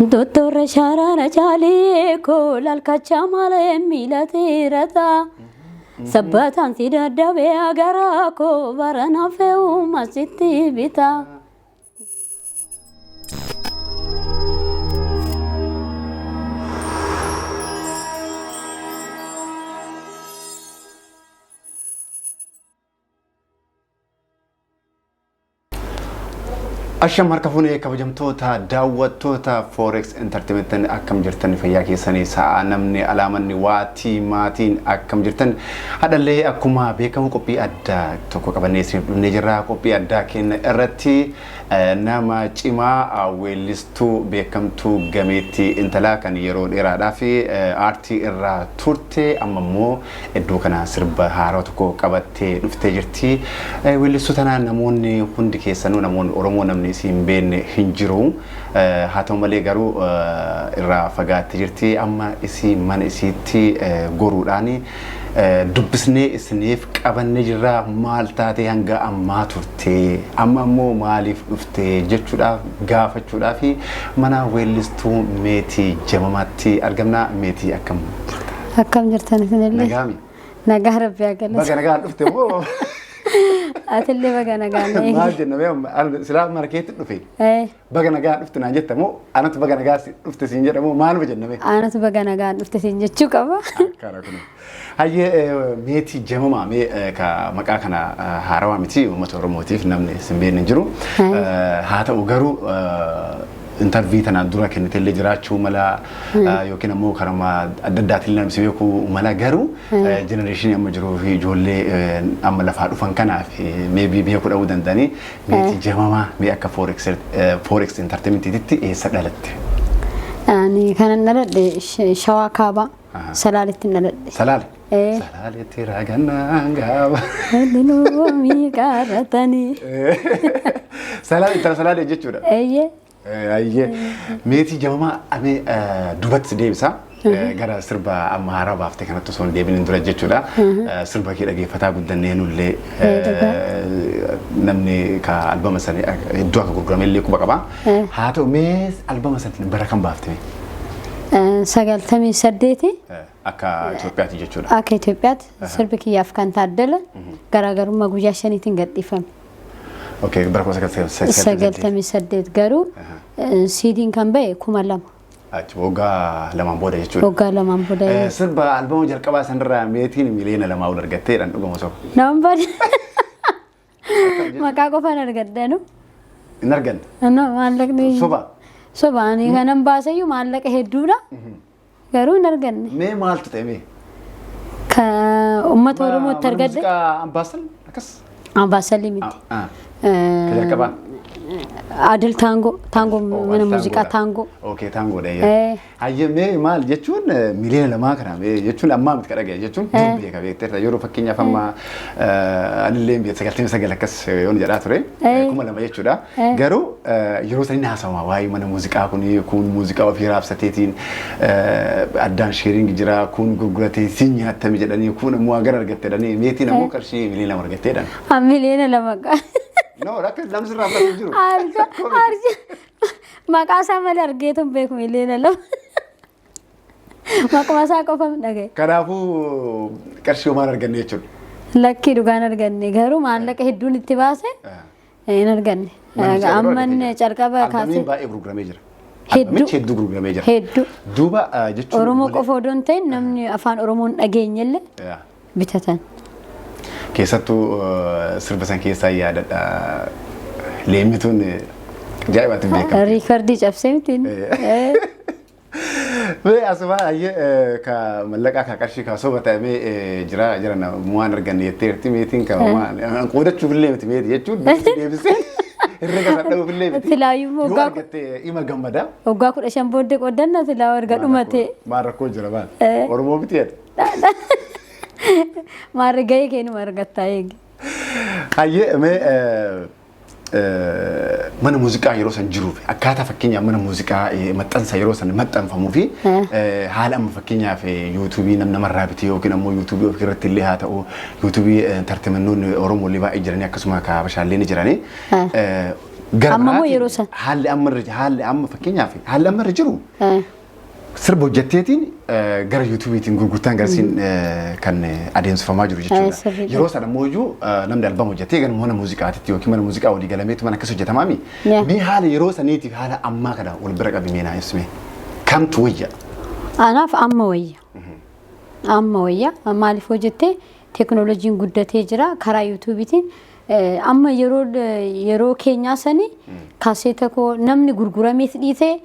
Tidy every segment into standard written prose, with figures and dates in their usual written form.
Dottor Sharara Jali Kol Alkachamale Milati Rata Sabatan Sida Dabe Agarako Varana Feu Masiti Vita. Asham harkafune kabajamtoota daawwattoota Forex Entertainment akkam jirtan fayyaa keessanii sa'a namni alaamanni waatii maatiin akkam jirtan hadallee akkuma beekamu qophii addaa tokko qabannee isiniif dhufnee jirra qophii addaa kenna irratti nama cimaa weellistuu beekamtuu gameetti intala kan yeroo dheeraadhaa fi aartii irraa turte amma immoo iddoo kana sirba haaraa tokko qabattee dhuftee jirti weellistuu tana namoonni hundi keessanuu namoonni Oromoo namni isin beenne hin jiru haa ta'u malee garuu irraa fagaattee jirti amma isii mana isiitti goruudhaan dubbisnee isiniif qabannee jirra maal taatee hanga ammaa turte amma immoo maaliif dhufte jechuudhaaf gaafachuudhaaf fi mana weellistuu Meetii Jamamaatti argamna. Meetii akkam jirtan isinillee nagaami nagaa rabbi agalatu baga nagaa dhufte moo Atille baga nagaa nee maal jenna mee silaa markeetti dhufe baga nagaa dhufte naan jetta moo anatu baga nagaa dhufte siin jedha moo maal jenna mee anatu baga nagaa dhufte siin jechuu qaba akkana kun hayye Meetii Jamamaa mee ka maqaa kana haarawaa miti uummata Oromootiif namni isin beekne jiru haa ta'u garuu interview tana dura kennitee jiraachuu mala yookiin ammoo karama adda addaatiin namsi beeku mala garuu generation amma jiru fi ijoollee amma lafaa dhufan kanaaf maybe beeku dha'uu danda'anii Meetii Jamamaa mee akka Forex Entertainmentiitti eessa dhalatte? Ani kanan dhaladhe Shawaa Kaabaa Salaaletti dhaladhe. Salaale? Salaaletti raagannaan gaaba. Hundinuu miiqaarratanii. Salaale jechuudha? Eeyyee. Ayye Meetii Jamamaa amee dubatti deebisa gara sirba amma haaraa baaftee kanatti osoo hin deebinin dura jechuudha sirba kee dhageeffataa guddannee nullee namni ka albama sanii iddoo akka gurguramee illee quba qaba haa ta'u mee albama sanii bara kam baaftee? 98 akka Itoophiyaatti jechuudha. Akka Itoophiyaatti sirbi kiyyaaf kan taaddala garaagarummaa guyyaa shaniitiin gadhiifame. Okay, berapa sagaltamii garuu siidiin kan ba'e 2000. Achi waggaa lamaan booda jechuudha. Waggaa lamaan booda. Sirba albama jalqabaa sanarraa Meetiin miliyoona 2 ol argatteedhaan dhugama soo. Nama bari. Maqaa qofaan argaddeenu. Hin arganne. Maallaqni. Soba. Sobaanii kanan baasayyuu maallaqa hedduudha. Garuu hin arganne. Mee maaltu ta'e mee? Ka uummata Oromootti argadde. Muuziqaa ambaasal akkas. Ambaasal miti. Jalqabaa. Adil Tango mana muuziqaa Tango. Okay, Tango dha. Hayyamee maal jechuun miliyoona 2 kana jechuun ammaa miti kadhagee jechuun beeka beekteerta yeroo fakkeenyaaf amma anillee biyya 99 akkas yoon jedhaa ture 2000 jechuudha. Garuu yeroo sanii haasawaa waa'ee mana muuziqaa kun muuziqaa ofii raabsateetiin addaan sheering jira kun gurguratee siin nyaatame jedhanii kun immoo agar argatteedhanii Meetiin ammoo qarshii miliyoona 2 argatteedhaan. Miliyoona 2 No, rakka namni raafatu jiru. Arga. Maqaa isaa malee argeetu beeku miliyoona 2. Maqaa isaa qofa dhagaye. Kanaafuu qarshii maal arganne jechuudha. Lakkii dhugaan arganne garuu maallaqa hedduun itti baase hin arganne. Amman calqaba kaase. Albamiin baay'ee gurguramee jira. Hedduu gurguramee jira. Hedduu. Duuba jechuun Oromoo qofa odoo hin ta'in namni afaan Oromoon dhageenyellee bitatan. Keessattuu sirba san keessaa yaadadha leemmituun ajaa'ibaatti beekama. Riikardii cabsee mitiin. Mee asuma ayyee ka mallaqaa ka qarshii ka soba ta'amee jira waan arganne jetteerti Meetiin ka waan qoodachuuf illee miti Meetii jechuun deebisee herrega sadhabuuf illee miti. Silaayyuu yoo argatte ima gammada. Waggaa 15 booddee qoodanna silaa erga dhumate. Maal rakkoo jira maal Oromoo miti jedha. Maarre gahee keenu argattaa eegi. Hayyee mee mana muuziqaa yeroo san jiruuf akkaataa fakkeenyaaf mana muuziqaa maxxansa yeroo san maxxanfamuu fi haala amma fakkeenyaaf yuutuubii namarraa bitee yookiin ammoo yuutuubii ofii irratti illee haa ta'u yuutuubii entertainmentoonni Oromoo illee baay'ee jiranii akkasuma ka Habashaallee ni jiranii Amma moo yeroo san? Haalli amma fakkeenyaaf haalli amma irra jiru sirba hojjetteetiin gara yuutuubiitiin gurgurtaan garsiin kan adeemsifamaa jiru jechuudha. Yeroo sana immoo namni albama hojjettee gara mana muuziqaatitti yookiin mana muuziqaa walii galameetu mana akkas hojjetamaa mi? Mee haala yeroo saniitiif haala ammaa kana wal bira qabimee naa ibsime. Kamtu wayya? Anaaf amma wayya. Amma wayya. Maaliif hojjettee teknooloojiin guddatee jira karaa yuutuubiitiin. Amma yeroo keenyaa sanii kaaseeta koo namni gurguramee dhiisee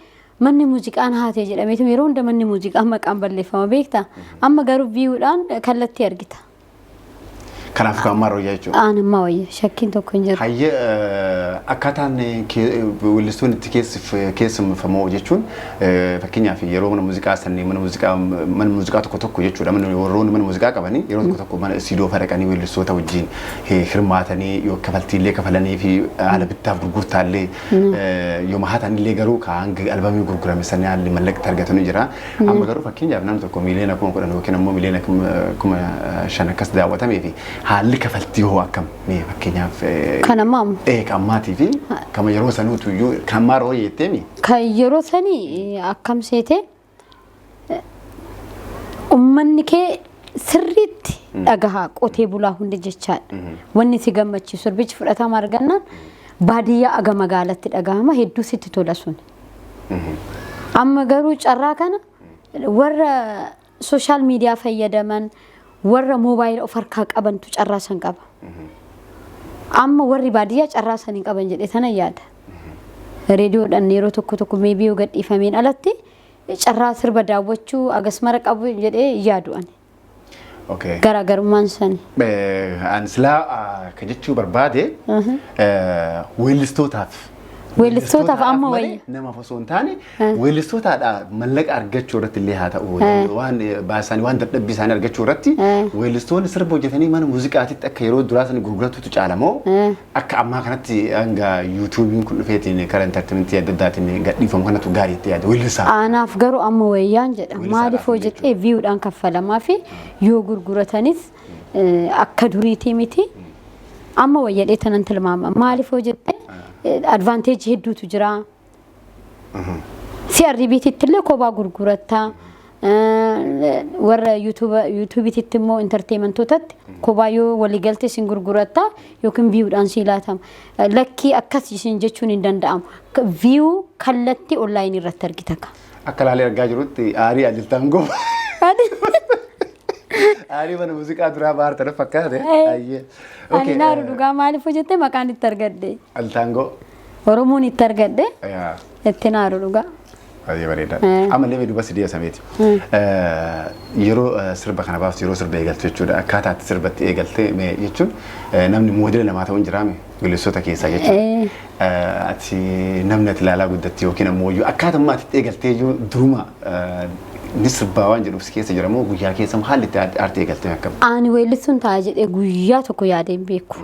manni muuziqaan haatee jedhameetu yeroo hunda manni muuziqaa maqaan balleeffama beektaa. Amma garuu viiyuudhaan kallattii argita. Kanaaf kan ammaa wayyaa jechuudha. Amma wayya shakkiin tokko hin jiru. Hayyee akkaataan weellistoonni itti keessummeeffamoo jechuun fakkeenyaaf yeroo mana muuziqaa sanii mana muuziqaa tokko jechuudha. Warroonni mana muuziqaa qabanii yeroo tokko mana istiidiyoo fadhaqanii weellistoota wajjin hirmaatanii yoo kafaltiillee kafalanii fi haala bittaaf gurgurtaallee yoo mahatanillee garuu kan albamii gurgurame sanii haalli mallaqatti argatanii jira. Amma garuu fakkeenyaaf namni tokko miliyoona 10,000 yookiin ammoo miliyoona 5,000 akkas daawwatamee fi haalli kafaltii hoo akkam mee fakkeenyaaf kan ammaam kan maatii fi kan yeroo sanuutu iyyuu kan maaroo yeetteemi kan yeroo sanii akkam seete ummanni kee sirriitti dhagahaa qotee bulaa hundi jechaadha wanni si gammachiisu sirbichi fudhatama argannaan baadiyyaa aga magaalatti dhagahama hedduu sitti tola sun amma garuu carraa kana warra sooshaal miidiyaa fayyadaman warra moobaayil of harkaa qabantu carraa san qaba. Amma warri baadiyyaa carraa san hin qaban jedhee sana yaada. Reediyoodhaan yeroo tokko meebii yoo gadhiifameen alatti carraa sirba daawwachuu agasmara qabu jedhee yaadu ani. Garaagarummaan sani. Ani silaa kan jechuu barbaade weellistootaaf amma wayya. Nama osoo hin taane weellistootaadha mallaqa argachuu irratti illee haa ta'u waan baasanii waan dadhabbii isaanii argachuu irratti weellistoonni sirba hojjetanii mana muuziqaatitti akka yeroo duraa sana gurguratutu caalamoo akka ammaa kanatti hanga yuutuubiin kun dhufeetiin karaa intartimentii adda addaatiin gadhiifamu kanatu gaarii itti yaada weellisaa. Anaaf garuu amma wayyaan jedha maaliif hojjettee viiyuudhaan kaffalamaa fi yoo gurguratanis akka duriitii miti amma wayyadhee tanan tilmaama maaliif hojjettee advantage hedduutu jira. CRBቲtti illee kophaa gurguratta warra yuutuubiitti immoo intarteementootatti kophaa yoo walii galtee sin gurguratta yookiin viiyuudhaan si laatama. Lakkii akkas isin jechuun hin danda'amu. Viiyuu kallattii onlaayinii irratti argita ka. Akka laalee argaa jirutti aarii ajiltaan gooba. Aarii mana muuziqaa duraa baar tana fakkaate. Ani naaru dhugaa maaliif hojjette maqaan itti argadde? Altaangoo. Oromoon itti argadde? Itti naaru dhugaa. Baay'ee bareeda. Amma illee duuba sidii sameeti. Yeroo sirba kana baaftu yeroo sirba eegaltu jechuudha. Akkaataa itti sirbatti eegalte jechuun namni moodela namaa ta'uun jiraame weellistoota keessaa jechuudha. Ati namni ati ilaalaa guddatti yookiin ammoo akkaataa maatiitti eegaltee duruma ni sirbaa waan jedhuuf keessa jiramoo guyyaa keessa haalli itti aartee eegaltee akkam? Ani weellistuun ta'a jedhee guyyaa tokko yaadeen beeku.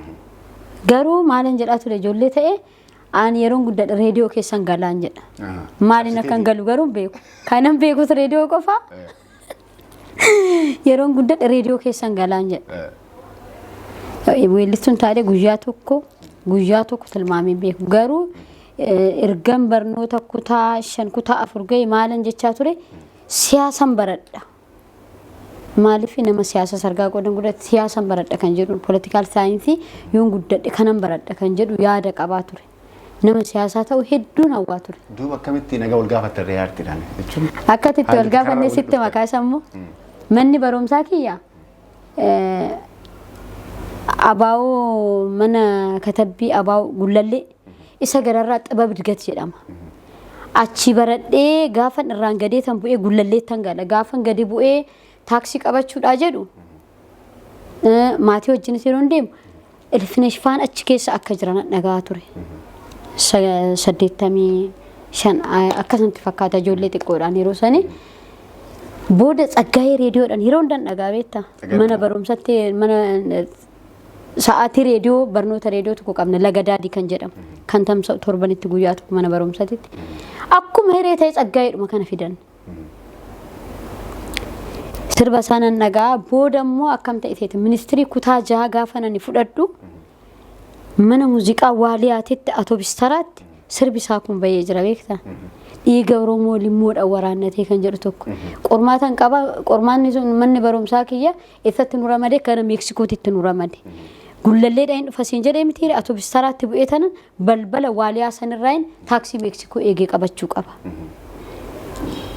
Garuu maalan jedhaa ture ijoollee ta'ee ani yeroon guddadha reediyoo keessan galaan jedha. Maalin akkan galu garuu beeku. Kanan beekus reediyoo qofa. Yeroon guddadha reediyoo keessan galaan jedha. Weellistuun taa'ee guyyaa tokko tilmaamee beeku. Garuu ergan barnoota kutaa 5 kutaa 4 ga'e maalan jechaa ture siyaasan baradha. Maaliif nama siyaasa sargaa godhan guddaatti siyaasan baradha kan jedhu politikaal saayinsii yoon guddadhe kanan baradha kan jedhu yaada qabaa ture. Nama siyaasaa ta'u hedduun hawwaa ture. Duuba akkamitti nagaa wal gaafatte reeyaartiidhaan jechuun? Akkatti wal gaafanne sitti maqaa sammuu manni barumsaa kiyya abaa'oo mana katabbii abaa'oo gullallee isa gararraa xibab Idgat jedhama. Achi baradhee gaafan irraan gadee tan bu'ee gullalleettan gala gaafan gadi bu'ee taaksii qabachuudha jedhu maatii wajjinis yeroo deemu Ilfinesh faan achi keessa akka jiran dhagaa ture. 85 akkasumatti fakkaata ijoollee xiqqoodhaan yeroo sanii booda Tsaggaayee reediyoodhaan yeroo hundan dhagaa beektaa mana barumsatti mana sa'aatii reediyoo barnoota reediyoo tokko qabna laga daadii kan jedhamu kan tamsa torbanitti guyyaa tokko mana barumsatti akkuma hiree ta'e Tsaggaayeedhuma kana fidan. Sirba sanan dhagaa booda immoo akkam ta'e ministirii kutaa 6 gaafa nani fudhadhu mana muuziqaa waaliyaatitti atoobistaraatti sirbi isaa kun bahee jira beektaa. Dhiiga Oromoo limmoodha waraannatee kan jedhu tokko. Qormaatan qaba qormaanni sun manni barumsaa kiyya eessatti nu ramade kana Meeksikootitti nu ramade. Gullalleedhaan dhufa siin jedhee miti atoobistaraatti bu'ee tanan balbala waaliyaa sanirraan taaksii Meeksikoo eegee qabachuu qaba.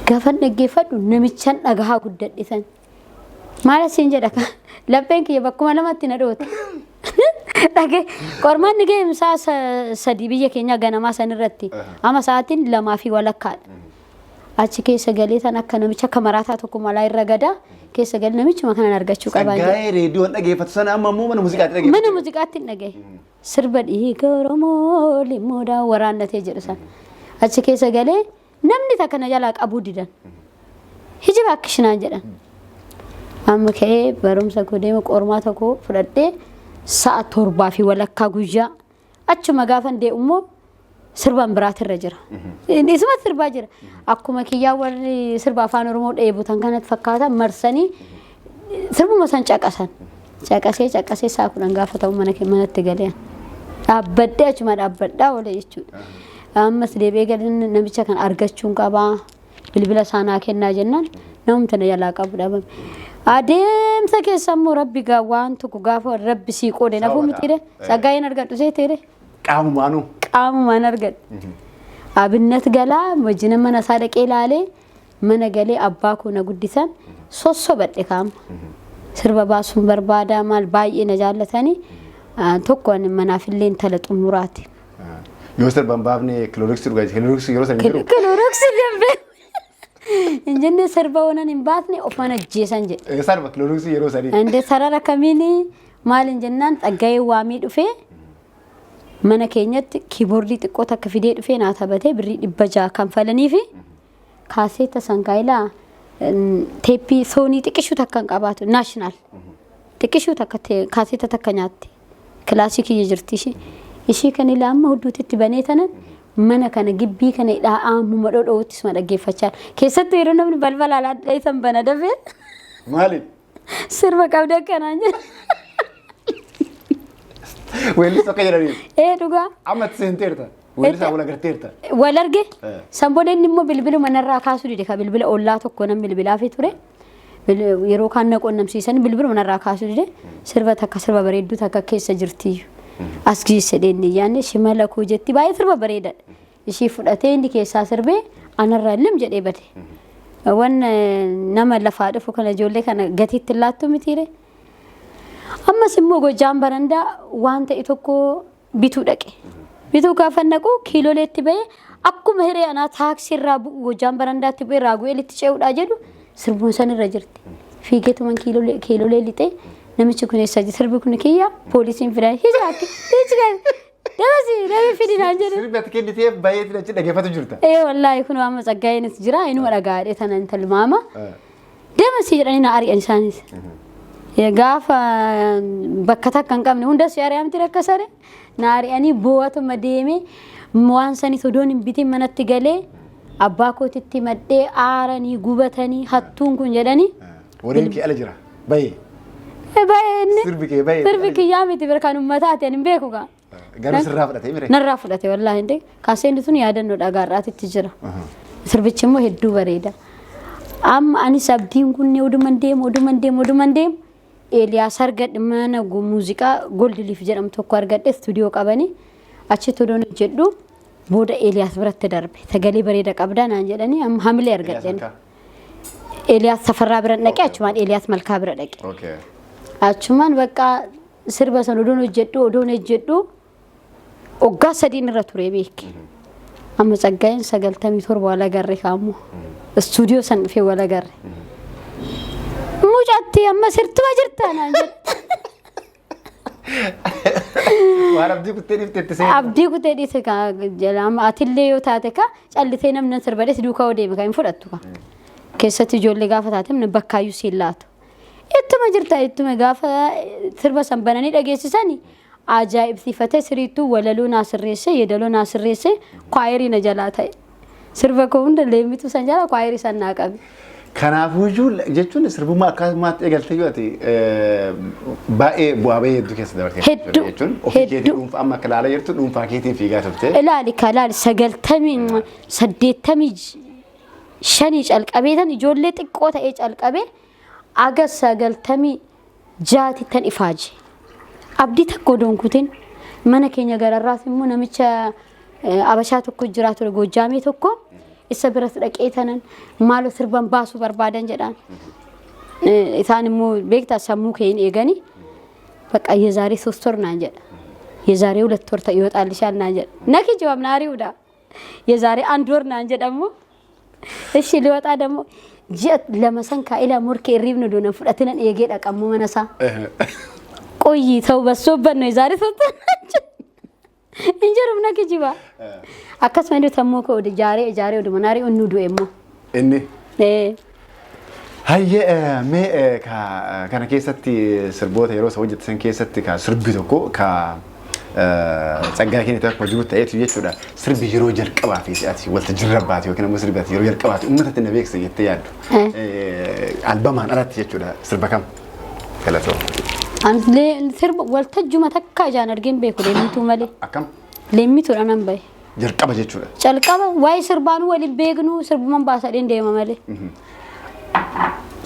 Gaafan dhaggeeffadhu namichaan dhagahaa guddadhisan. Maal siin jedha lapheen kiyya bakkuma lamatti na dhoote. Dhagee qormaanni geemsaa sadii biyya keenya ganamaa sanirratti amma sa'aatiin 2:00 achi keessa galee tan akka namicha akka maraataa tokko malaa irra gadaa keessa galee namichuma kanan argachuu qabaa. Saggaa'ee reediyoon dhageeffatu sana amma immoo mana muuziqaatti dhageeffatu. Mana muuziqaatti dhagee sirba dhiiga Oromoo limmoodhaa waraannatee jedhu sana achi keessa galee namni takka na jalaa qabuu didan hijiba akkishinaan jedhan amma ka'ee barumsa koo deema qormaata koo fudhadhee sa'a 7:00 guyyaa achuma gaafan deemmoo sirban biraatirra jira. Isuma sirbaa jira. Akkuma kiyyaa warri sirba afaan Oromoo dheebutan kanatti fakkaata marsanii sirbuma san caqasan. Caqasee sa'a 10 gaafa ta'u manatti galeen. Dhaabbadhee achuma dhaabbadhaa oole jechuudha. Ammas deebi'ee galeen namicha kan argachuun qabaa. Bilbila isaanaa kennaa jennaan namumti na jalaa qabu dhabame. Adeemsa keessa immoo rabbi waan tokko gaafa rabbi sii qoode nafuu mitiire saggaa'een argadhu seeteere. Qaamumaan argadhu. Abinnat galaa wajjina mana isaa dhaqee ilaalee mana galee abbaa koo na guddisan sossobadhe kaama. Sirba baasuun barbaadaa maal baay'ee na jaallatanii tokko manaafillee intala xumuraati. Yoo sirban baafne kilooriksii dhugaa kilooriksii yeroo san jiru. Kilooriksii dambee. Injinni sirba waan hin baafne of mana jeesan jedhe. Sarba kilooriksii yeroo sanii. Inde sarara kamiini maal hin jennaan xaggaa'ee waamii dhufee mana keenyatti kiiboordii xiqqoo takka fidee dhufee naa taphatee birrii 600 kanfalanii fi kaaseeta sangaayilaa teeppii soonii xiqqishuu takka hin qabaatu naashinaal xiqqishuu takka kaaseeta takka nyaatti kilaasikii jirti ishii kan ilaa amma hudduutitti banee tanan mana kana gibbii kana dhaa'aamuma dhodhoottis ma dhaggeeffachaa keessatti yeroo namni balbala alaa dheetan bana dafee maali sirba qabda kanaan jira. Weelli tokko jedhanii. Dhugaa. Amma seenteerta. Weelli isaa wal agarteerta. Wal arge. Samboodeen immoo bilbila manarraa kaasuu dide ka bilbila ollaa tokko nam bilbilaa fi ture. Yeroo kaan na qunnamsiisan bilbila manarraa kaasuu dide sirba takka sirba bareedduu takka keessa jirti. As geesse deenni yaanne shimala koo jetti baay'ee sirba bareedadha. Ishii fudhatee inni keessaa sirbee anarraa lim jedhee bade. Wan nama lafaa dhufu kana ijoollee kana gatiitti laattu mitiire. Ammas immoo Gojjaan Barandaa waan ta'e tokko bituu dhaqe. Bituu gaafa naqu kiilooleetti bahee akkuma hiree anaa taaksii irraa bu'u Gojjaan Barandaatti bu'ee raagu'eelitti ce'uudhaa jedhu sirbuun san irra jirti. Fiigeetuman kiiloolee lixee namichi kun eessa jirti sirbi kun kiyya poolisiin fidan hijaatti dabasi namni fidinaan jedhu. Sirbi ati kenniteef baay'ee fidachi dhaggeeffatu jirta. Wallaahi kun amma Tsaggaayeenis jira inuma dhagaadhee tanan talmaama. Dabasi jedhanii na ari'an isaanis. Gaafa bakka takka hin qabne hundas yaari'amti rakkasare naari'anii bu'atuma deeme waan sanii sodoon hin bitin manatti galee abbaa kootitti maddee aaranii gubatanii hattuun kun jedhanii. Waliin kee ala jira baay'ee. Baay'ee sirbi kee baay'ee. Sirbi kiyyaa miti birkaan uummataa ati hin beeku gaa. Garuu sirraa fudhatee mire. Narraa fudhate wallaahi hin kaaseen sun yaadannoo dhagaarraatitti jira. Sirbichi immoo hedduu bareeda. Amma anis abdiin kun oduman deemu. Eliyaas argadhe mana muuziqaa Gold Leaf jedhamu tokko argadhe stuudiyoo qabanii achitti odoon jedhu booda Eliyaas biratti darbe sagalee bareeda qabdaa naan jedhanii amma hamilee argadheen. Eliyaas Safarraa bira dhaqee achumaan Eliyaas Malkaa bira dhaqe. Achumaan bakka sirba san odoon hojjedhu waggaa 3 irra ture beeke. Amma Tsaggaayeen 97 wal agarre kaammoo stuudiyoo san dhufee wal agarre. Mucatti amma sirtuma jirta naan jedhe. Waan abdii kuttee dhiifte itti seenu. Abdii kuttee dhiise ka jedhama atillee yoo taate ka callisee namni sirba dhees duukaa odeeme ka hin fudhattu ka. Keessatti ijoollee gaafa taate namni bakkaayyuu siin laatu. Ittuma gaafa sirba san bananii dhageessisanii ajaa'ibsiifatee siriittuu walaloo naa sirreesse yeedaloo naa sirreesse kwaayirii na jalaa ta'e. Sirba koo hunda leemmituu san jala kwaayirii san naa qabe. Kanaafuu jechuun sirbummaa akkasumaatti eegaltee yoo ati baay'ee bu'aa bahee hedduu keessa dabartee jechuun ofii keetii dhuunfaa amma akka ilaalaa jirtu dhuunfaa keetiin fiigaa turte. Ilaali 95 calqabee tan ijoollee xiqqoo ta'ee calqabee aga 96 tan ifaaje. Abdii takko doonkutiin mana keenya gararraas immoo namicha abashaa tokko jira ture Gojaamee tokko. Isa biras dhaqee tanan maaloo sirban baasuu barbaadan jedhaan isaan immoo beektaa sammuu keenya eegani በቃ የዛሬ 3 ወር ናን ጀዳ የዛሬ 2 ወር ይወጣልሻል ናን ጀዳ ነኪ ጀዋም ናሪውዳ የዛሬ 1 ወር ናን ጀዳሞ እሺ ሊወጣ ደግሞ ጀት ለመሰንካ ኢላ ሞርኬ ሪብኑ ዶነ ፍዳትነን ኤጌ ዳቀሙ መነሳ ቆይ ተው በሶበት ነው የዛሬ 3 ወር እንጀሩም ነኪ ጅባ akkas mende tammo ko de jare de manari onnu do emmo inni hayye me kana keessatti sirboota yeroo isa hojjetan keessatti ka sirbi tokko ka saggaa keenya tokko jiru ta'eetu jechuudha sirbi yeroo jalqabaa fi si'ati walta jirrabbaati yookiin immoo sirbaati yeroo jalqabaati uummatatti na beeksisa jettee yaaddu albamaan alatti jechuudha sirba kam galatoo anle sirba walta juma takka jaan argin beeku leemitu male akkam leemitu dhanan bay jalqaba jechuudha. Jalqaba waa'ee sirbaanuu waliin beeknu sirbumaan baasadeen deema malee.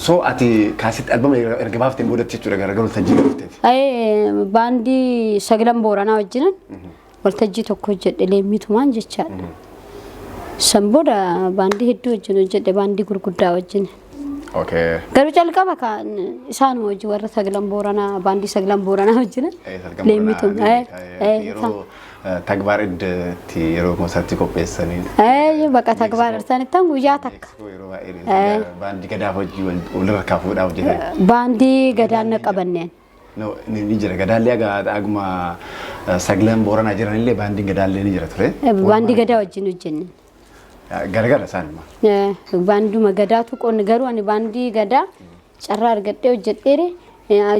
So ati kaasitti albama erga baaftee boodatti jechuudha garagaru waltajjii galteeti. Baandii sagalan booranaa wajjinan waltajjii tokko hojjedhe leemmitumaan jechaadha. San booda baandii hedduu wajjin hojjedhe baandii gurguddaa wajjin. Okay. Garuu jalqaba kan isaan wajjin warra sagalan booranaa baandii sagalan booranaa wajjinan leemmituun. ተግባር እድቲ የሮ ኮንሰርት ኮፔሰኒን በቃ ተግባር እርተን ተን ጉያ ተካ ባንዲ ገዳ ሆጂ ወልረካፉ ዳው ጀተ ባንዲ ገዳ ነቀበነን ነው ንጅረ ገዳ ሊያጋ አግማ ሰግለን ቦረና ጅራን ለ ባንዲ ገዳ ለ ንጅረ ትረ ባንዲ ገዳ ወጅን ወጅን ገረገረ ሳንማ ባንዱ መገዳቱ ቆን ገሩ አኒ ባንዲ ገዳ ጨራ አርገጤ ወጀጤሬ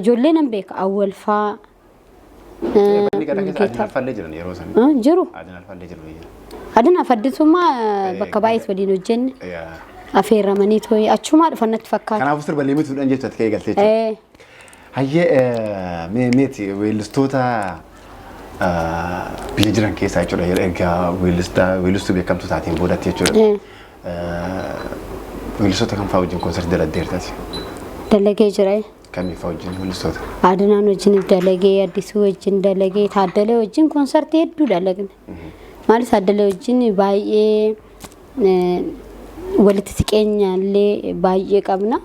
ጆሌነን ቤክ አወልፋ jiru adina faddisuma bakka baay'ee waliin hojjenne afeeramanii toy achuma dhufannatti fakkaata kanaaf sirba leemitu dhan jechuudha kee galtee hayyee meeti weellistoota biyya jiran keessaa jechuudha erga weellistuu beekamtu taateen boodatti jechuudha weellistoota kan fa'aa wajjin koonsartii daladdeertaati dalagee jira kami fawjin weellistoota adinaan wajjin dalagee addisuu wajjin dalagee taaddalee wajjin koonsartii hedduu dalagne maal taaddalee wajjin baay'ee walitti siqeenyaallee baay'ee qabna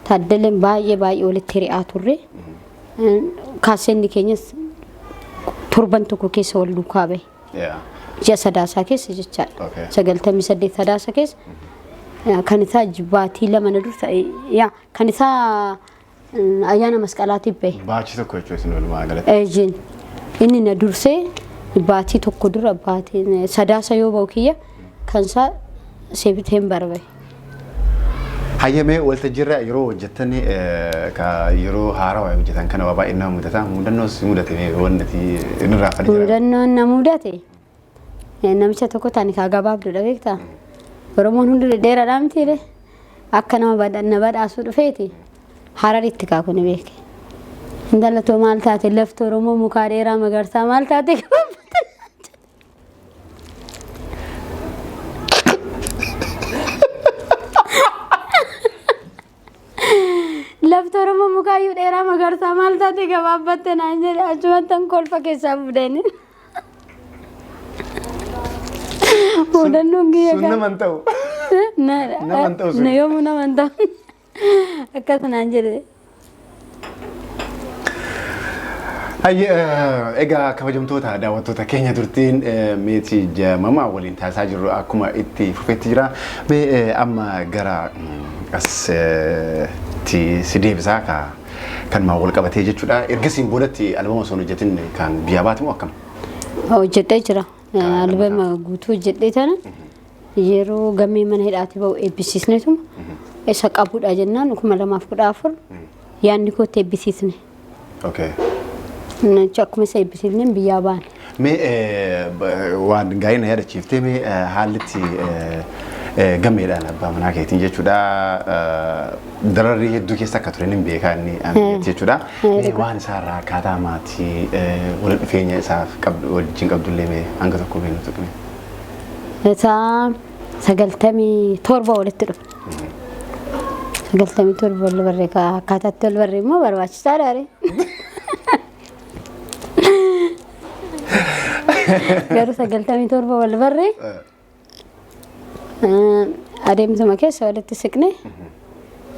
taaddaleen baay'ee walitti hiri'aa turre kaaseenni keenyas torban tokko keessa wal duukaa bahe ji'a sadaasaa keessa jechaadha 98 sadaasaa keessa kan isaa jibbaatii lama na dur ta'e kan isaa ayyaana masqalaati bahe baachi tokko jechuun walumaa galatti ejin inni na dursee baatii tokko dura baatiin sadaasa yoo ba'u kiyya kan isaa seepteembar bahe hayyame waltajjiirra yeroo hojjettani ka yeroo haarawaa hojjetan kana waa baay'inaan mudata mudannoos mudate wanti irraa fadhi mudannoon na mudate namicha tokko taani ka gabaabdudha beektaa Oromoon hundi dheeraadhaa mitiire akka nama badhaasuu dhufeeti hararitti kaa kun beeke indalatoo maal taate lafti Oromoo mukaa dheeraa magarsaa maal taate lafti Oromoo mukaayyuu dheeraa magarsaa maal taate gabaabbatte naan jedhe achumattan kolfa keessaa fuudhani Mudannoon guyyaa sunna manta'u na yoomuu nama hin ta'u akkasanaan jedhe egaa kabajamtoota daawwattoota keenya turtiin meetii jamamaa waliin taasisaa jirru akkuma itti fufeetti jira amma gara as si deebisaa kan maa wal qabatee jechuudha ergasiin boodatti albama osoo hojjetin kan biyyaa baatimoo akkam hojjedhee jira albama guutuu hojjedhee tana yeroo gammee mana hidhaati ba'u eebbisiisneetuma isa qabuudha jennaan 2014 yaadni kootti eebbisiisne nacha akkuma isa eebbisiisneen biyyaa baane waan gaa'ina yaadachiiftee haallitti gammeedhaan abbaa manaa keetiin jechuudha. Dararrii hedduu keessa akka turan hin beekan jechuudha. Waan isaarraa akkaataa maatii walitti dhufeenya isaaf wajjin qabdullee mee hanga tokko beeknu tuqne. Isaa 97 walitti dhufe. 97 wal barree akkaataatti wal barree immoo barbaachisaadha ree. Garuu 97 wal barree adeemsuma keessa walitti siqne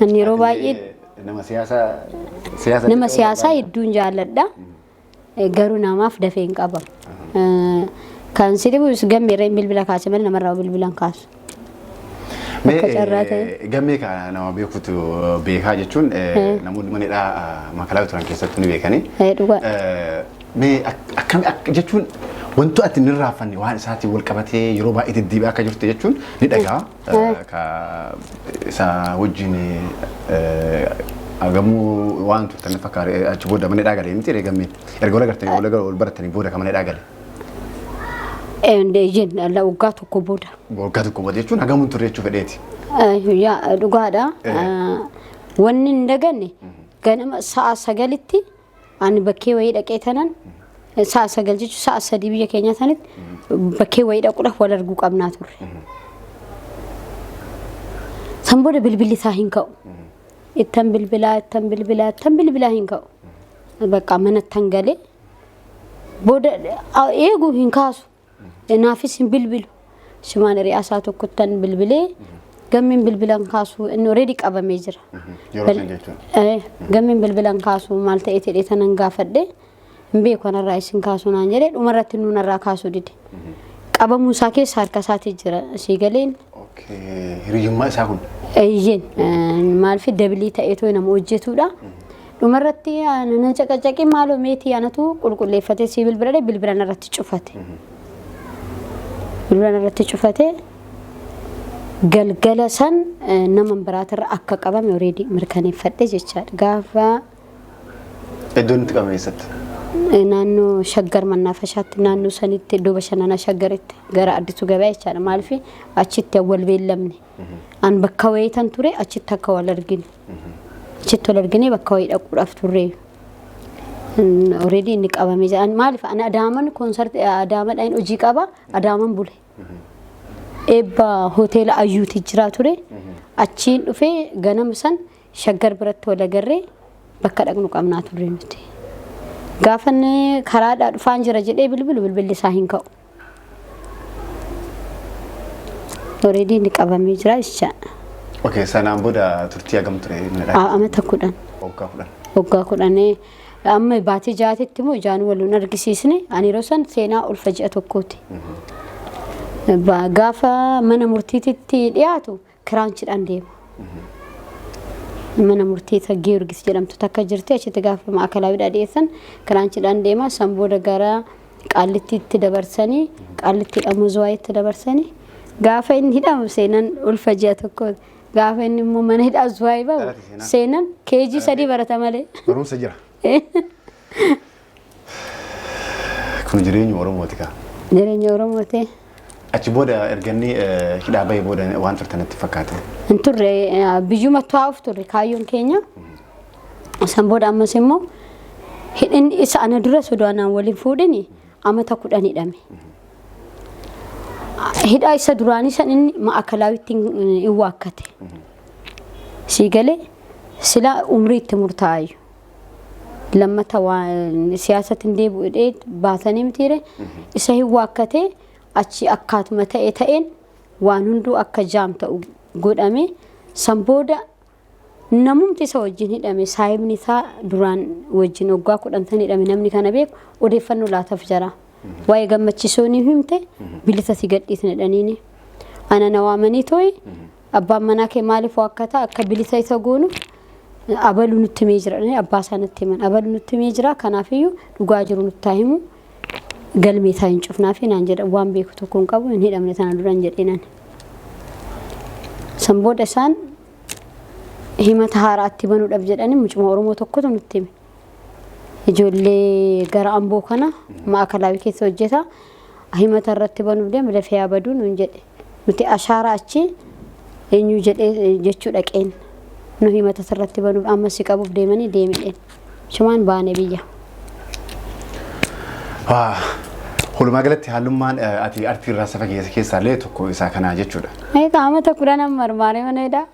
ani yeroo baay'ee nama siyaasaa hedduun jaalladha. Garuu namaaf dafee hin qabamu. Kan sidibus gammeerreen bilbila kaase malee namarraa bilbilan kaasu. Gammee kana nama beekutu beekaa jechuun namoonni manidhaa makalaa turan keessattuu ni beekani. Mee akkam jechuun wanto ati hin raafanne waan isaatiin wal qabatee yeroo baay'ee deddeebi'aa akka jirtu jechuun ni dhagaa. Isa wajjin agamuu waan turtan fakkaate achi booda manidhaa galee miti gammee erga wal agartanii wal baratanii booda kan manidhaa galee. Jen la waggaa tokko booda. Waggaa tokko booda jechuun hagamuun turre jechuu fedheeti. Yaa dhugaadha. Wanni hin daganne ganama sa'a 9tti ani bakkee wayii dhaqee tanan sa'a 9 jechuun sa'a 3 biyya keenya sanitti bakkee wayii dhaquudhaaf wal arguu qabnaa turre. San booda bilbilli isaa hin ka'u. Ittan bilbilaa hin ka'u. Bakka manattan galee booda eeguu hin kaasu. Naafis hin bilbilu. Shumaan riyaasaa tokkottan bilbilee gammiin bilbilan kaasu inni already qabamee jira. Gammiin bilbilan kaasu maal ta'ee ta'ee tanan gaafadhe hin beeku kanarraa isin kaasu naan jedhee dhumarratti nuunarraa kaasuu dide. Qabamuu isaa keessa harka isaatii jira sii galeen. Hiriyyummaa isaa kun. Maal fi dabilii ta'eetoo nama hojjetudha. Dhumarratti nan caqacaqee maaloo meetii anatu qulqulleeffatee sii bilbilan irratti cufate. Bilbilan irratti cufate galgala san nama biraatirra akka qabame already mirkaneeffadhe jechaadha. Gaafa iddoon itti qabame eessatti? Naannoo Shaggar Mannaafashaatti naannoo sanitti iddoo bashannanaa Shaggaritti gara Addisuu Gabaa jechaadha. Maaliif achitti wal beellamne. An bakka wayiitan ture achitti akka wal argine. Achitti wal argine bakka wayii dhaquudhaaf turre. Already inni qabame jira. Maaliif ana adaaman konsertii adaamadhaan hojii qaba adaaman bule. Eebba hoteela Ayyuuti jira ture. Achiin dhufee ganama san Shaggar biratti wal agarree bakka dhaqnu qabnaa turre nuti. Gaafa inni karaadhaa dhufaan jira jedhee bilbilli isaa hin ka'u. Already inni qabamee jira jecha. Okay, sanaan booda turtii hagam ture? Amata 10. Waggaa 10. Amma baatee jaatitti immoo ijaan waliin argisiisne ani yeroo san seenaa ulfa ji'a tokkooti. Gaafa mana murtiititti dhiyaatu kiraanchiidhaan deema. Mana murtiita Georgis jedhamtu takka jirti achitti gaafa maakalaawidhaa dhiyeessan kiraanchiidhaan deema san booda gara qaallittiitti dabarsanii qaallittiidhaan muzuwaayitti dabarsanii gaafa inni hidhamu seenan ulfa ji'a tokkooti. Gaafa inni immoo mana hidhaa zuwaayii bahu seenan keejii 3 barata malee. Barumsa jira. Kun jireenya Oromooti kaa? Jireenya Oromooti. Achi booda erganni hidhaa bahee booda waan turtanitti fakkaate? Hin turre biyyuma taa'uuf turre kaayyoon keenya. San booda ammas immoo hidhinni isa ana dura sodaanaan waliin fuudhini amata 10 hidhame. Hidhaa isa duraanii san inni maakalaawwitti hin waakkate. Sii galee sila umrii itti murtaa'e. Lammata waan siyaasatiin deebi'ee baatanii mitiire isa hin waakkate achi akkaatuma ta'een waan hunduu akka jaam ta'u godhame san booda namumti isa wajjin hidhame saayibni isaa duraan wajjin waggaa 10 hidhame namni kana beeku odeeffannoo laataaf jira. Waa'ee gammachiisoo ni himte bilisa si gadhiisne dhaniini. Ana na waamanii tooyi abbaan manaa kee maaliif waakkata akka bilisa isa goonu abalu nutti mee jira abbaa isaanitti himan abalu nutti mee jira kanaafiyyuu dhugaa jiru nutti himu galmee isaa hin cufnaafi naan jedha waan beeku tokko hin qabu hin hidhamne sana duraan jedhinan. San booda isaan himata haaraatti banuudhaaf jedhanii mucuma Oromoo tokkotu nutti hime. Ijoollee gara Amboo kana maakalaawii keessa hojjeta himata irratti banuuf deemu lafee abaduu nuun jedhe. nuti ashaaraa achi eenyu jedhee jechuu dhaqeen nu himata sirratti banuuf amma si qabuuf deemanii deemeen shumaan baane biyya. Walumaa galatti haalummaan ati artii irraa safa keessaallee tokko isaa kanaa jechuudha. Amata kudhan marmaaree maneedha.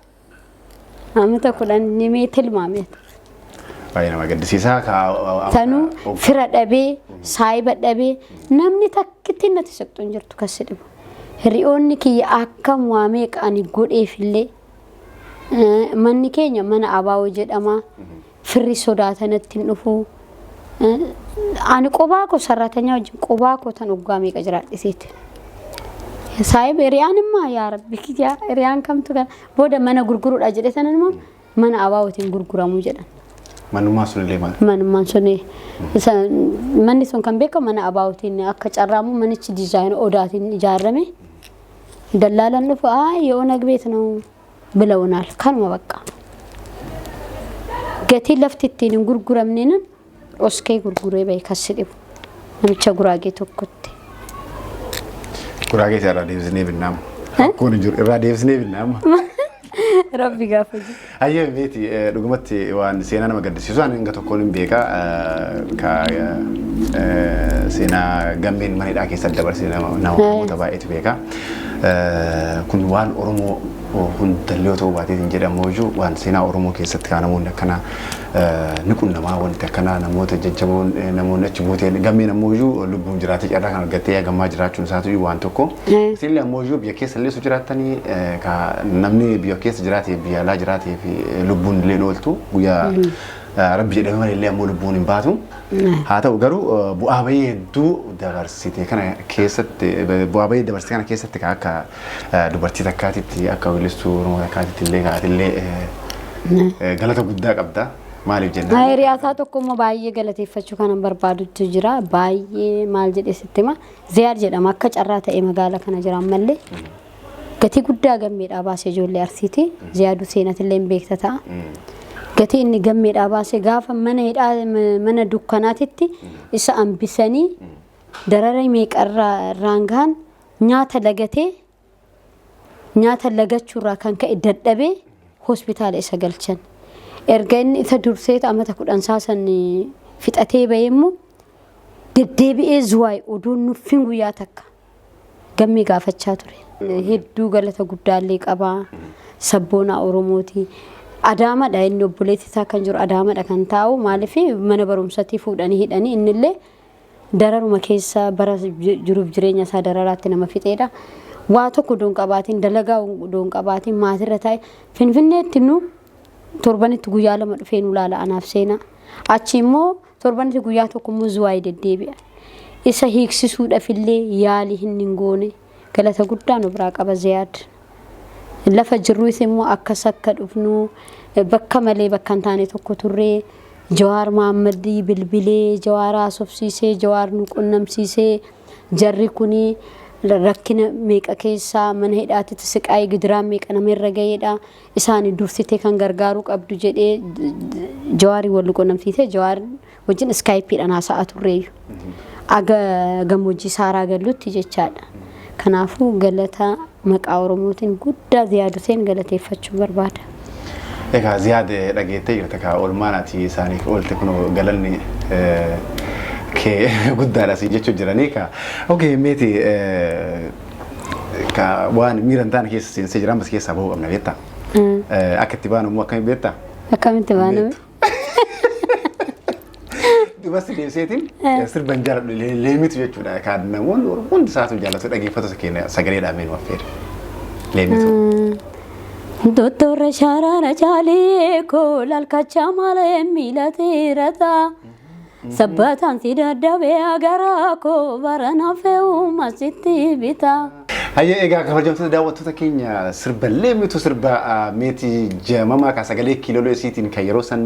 Amata kudhan ni mee tilmaameeta. Baay'ee nama gaddisiisaa. Tanuu fira dhabee saayiba dhabee namni takkitti natti siqtu hin jirtu kasi dhibu. Hiriyoonni kiyya akka waamee qaani godheefillee manni keenya mana abaawoo jedhama. Firri sodaatanatti hin dhufu. Ani qobaa ko sarratanya wajjin qobaa ko tan uggaa meeqa jiraadhiseeti. Saayib hiriyaan immoo yaa rabbi kiyya hiriyaan kamtu kan booda mana gurguruudha jedhe sanan immoo mana abaawootiin gurguramuu jedhan. Manummaa sunillee maal? Manummaan suni manni sun kan beekamu mana abaawootiin akka carraamu manichi diizaayinii odaatiin ijaarame dallaalan dhufu yoo nagbeet ነው ብለውናል kanuma bakka. Gatii lafti ittiin hin gurguramneen oskee gurguree bahe kasi dhibu namicha guraagee tokkotti. Guraagee irraa deebisnee binnaama. Kun jiru irraa deebisnee binnaama. Rabbi gaafa jiru. Ayyee beeti dhugumatti waan seenaa nama gaddisiisu waan hanga tokkoon hin beeka ka seenaa gammeen manidhaa keessatti dabarsee namoota baay'eetu beeka. Kun waan Oromoo hundallee ta'uu baateetiin jedhamu iyyuu waan seenaa Oromoo keessatti kan namoonni akkana ni qunnamaa wanti akkana namoota jajjaboon namoonni achi buuteen gammeen ammoo iyyuu lubbuun jiraatee carraa kan argattee gammaa jiraachuun isaatu iyyuu waan tokko. Isinillee ammoo iyyuu biyya keessa illee jiraattanii namni biyya keessa jiraatee biyya alaa jiraatee fi lubbuun illee ooltu guyyaa Rabbi jedhamee malee illee ammoo lubbuun hin baatu. Haa ta'u garuu bu'aa bahii hedduu dabarsite kana keessatti bu'aa bahii dabarsite kana keessatti akka dubartii takkaatitti akka weellistuu Oromoo takkaatitti illee kaatillee galata guddaa qabda. Maaliif jenna? Hiriyaasaa tokko immoo baay'ee galateeffachuu kanan barbaadutti jira. Baay'ee maal jedhee sitti hima Ziyaad jedhama akka carraa ta'e magaala kana jira ammallee. Gatii guddaa gammeedhaa baasee ijoollee Arsiiti. Ziyaaduu seenatillee hin beekta ta'a. Gatii inni gammeedhaa baasee gaafa mana dukkanaatitti isa hambisanii darara meeqarraa irraan gahan nyaata lagatee nyaata lagachuurraa kan ka'e dadhabee hospitaala isa galchan. Erga inni isa dursee amata 10 saasan fixatee bahee immoo deddeebi'ee zuwaay oduun nuffin guyyaa takka gammee gaafachaa ture. Hedduu galata guddaallee qabaa sabboonaa Oromooti. Adaamadha inni obboleetti isaa kan jiru Adaamadha kan taa'u maaliif mana barumsaatti fuudhanii hidhanii innillee dararuma keessa bara jiruuf jireenya isaa dararaatti nama fixeedha. Waa tokko doon qabaatiin dalagaa doon qabaatiin maatirra taa'e Finfinneetti nu torbanitti guyyaa 2 dhufee nu laala anaaf seenaa. Achi immoo torbanitti guyyaa tokko immoo zuwaayee deddeebi'a. Isa hiiksisuudhaaf illee yaalii hin goone galata guddaa nu biraa qaba Ziyaad. Lafa jirru immoo akkas akka dhufnu bakka malee bakka hin taane tokko turree Jawaar Maammadii bilbilee Jawaar haasofsiisee Jawaar nu qunnamsiisee jarri kuni rakkina meeqa keessaa mana hidhaatitti siqaayee gidiraan meeqa namarra gaheedha isaan dursitee kan gargaaruu qabdu jedhee Jawaarii wal qunnamsiisee Jawaar wajjin iskaayipiidhaan haasa'aa turreeyyu. Aga gammoojjii saaraa gallutti jechaadha. Kanaafuu galata maqaa Oromootiin guddaa Ziyaad Huseen galateeffachuu barbaada. Egaa Ziyaad dhageettee jirta ka oolmaan ati isaaniif oolte kun galanni kee guddaadha si jechuu jiranii ka okay meeti ka waan miiran taana keessa seensee jiran bas keessaa bahuu qabna beektaa? Akka itti baanu immoo akkamitti beektaa? Akkamitti baanu? Bas deemseetiin sirban jaaladhu leemitu jechuudha kan namoonni hundi isaatu jaallatu dhaggeeffattoota keenya sagalee dhaameen waffeera. Leemitu. Dottorra Sharaara Caalee koo lalkachaa malee miilateerata. Sabbataan si dadhabee agaraa koo barana fe'uu masitti bita. Hayyee egaa kabajamtoota daawwattoota keenya sirba leemitu sirba meetii jamamaa ka sagalee kiiloo isiitiin kan yeroo san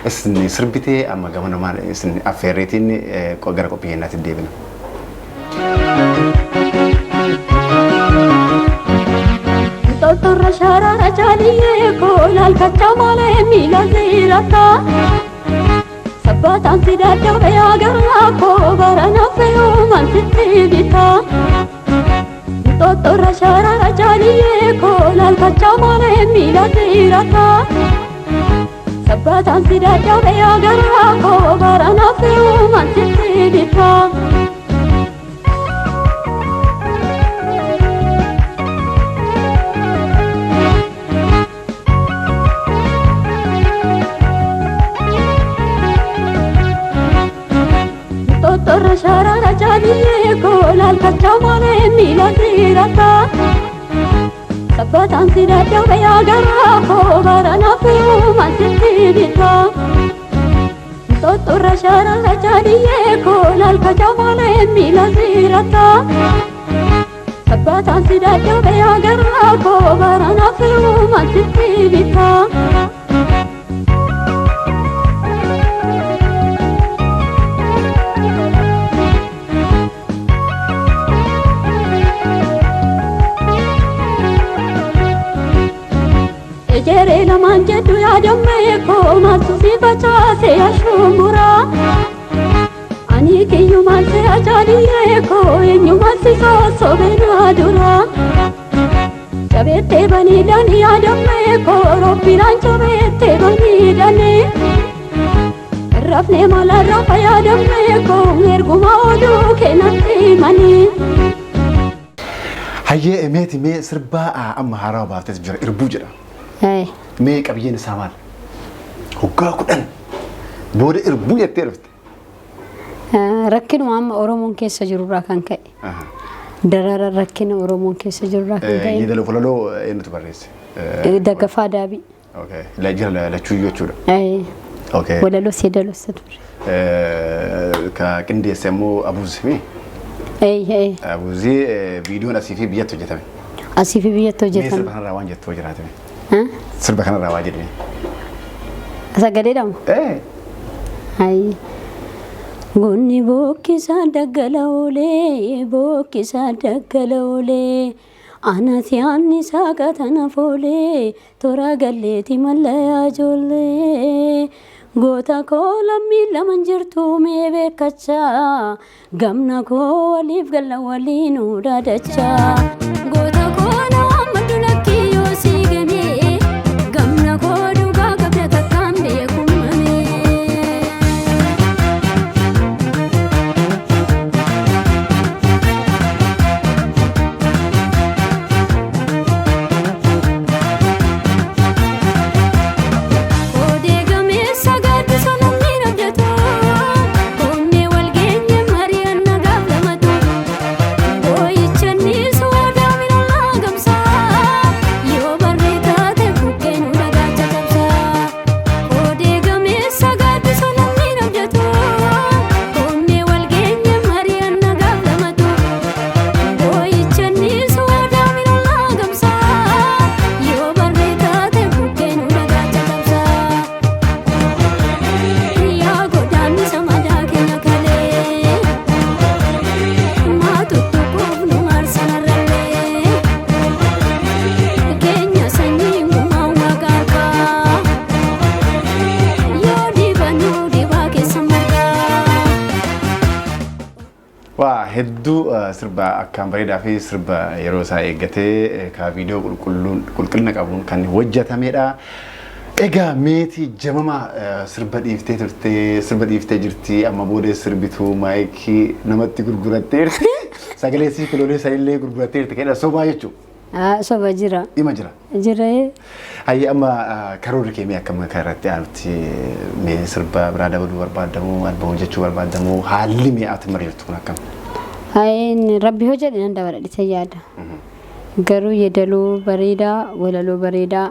isin sirbitee amma gama namaan isin affeerreetiin gara qophii keenyaatti deebina. Dottorra Sharaara Caalee koo lalkachaa malee miilateerata. Sabbataan si dadhabee agaraa koo barana fe'uu masitti bita. Totora shara rajaliye kolal kachamane milatirata Sabatan sida jabe agara ko barana fiu mantitibita Totora shara rajaliye kolal kachamane milatirata Sabatan sida jabe agara ko barana fiu mantitibita Totora shara rajaliye kolal kachamane milatirata Sabatan sida jabe agara ko barana fiu mantitibita Ejere la manjetu ya jamme ko masusi bacha se ashumura Ani ke yuma se ajali ko enyuma si so bena dura Chabete bani dani ya jamme ko ropiran chabete bani dani Rafne mala rafa ya jamme ko erguma odu ke nati mani Hayye meeti mee sirbaa amma haaraa baaftee jira irbuu jedha. Mee qabiyyeen isaa maal? Hoggaa 10 booda irbuu jettee dhufte. Rakkinuma amma Oromoon keessa jirurraa kan ka'e. Darara rakkina Oromoon keessa jirurraa kan ka'e. Yeedaloo fulaloo eenyutu barreesse? Daggafaa Daabii. Okay. Jira lachuuyyoo jechuudha. Okay. Walaloo seedaloo sature. Ka qindeesse immoo Abuuzii. Abuuzii viidiyoon asii fi biyyatti hojjetame. Asii fi biyyatti hojjetame. Sirba kanarraa waan jettu jiraatame. Sirba kanarraa waa jedhame. Sagaleedhamu? Hayi. Gonni bokkisa daggala oolee anasi annisa gatana foolee tora galleeti mallayaa ijoollee. Goota koo lammii laman jirtu mee beekachaa gamna koo waliif galla waliin dhaadachaa. Goota koo nama dulakki yoo siigamee gamna koo dhugaa qabda takkaan beekumame. Hedduu sirba akkaan bareedaa fi sirba yeroo isaa eeggatee ka viidiyoo qulqullina qabuun kan hojjetamedha. Egaa meetii jamama sirba dhiiftee jirti amma booda sirbituu maayikii namatti gurgurattee sagalee si kiloolee sanillee gurgurattee jirti kedha sobaa jechuudha. Soba jira. Ima jira. Jira. Hayyi amma karoora keemee akkam karratti aanutti mee sirba biraa dabaluu barbaadamu albama hojjechuu barbaadamu haalli mi'aatti mariirtu kun akkam? Hayin Rabbi hojjedhe nan dabaladhite yaada. Garuu yeedaloo bareedaa walaloo bareedaa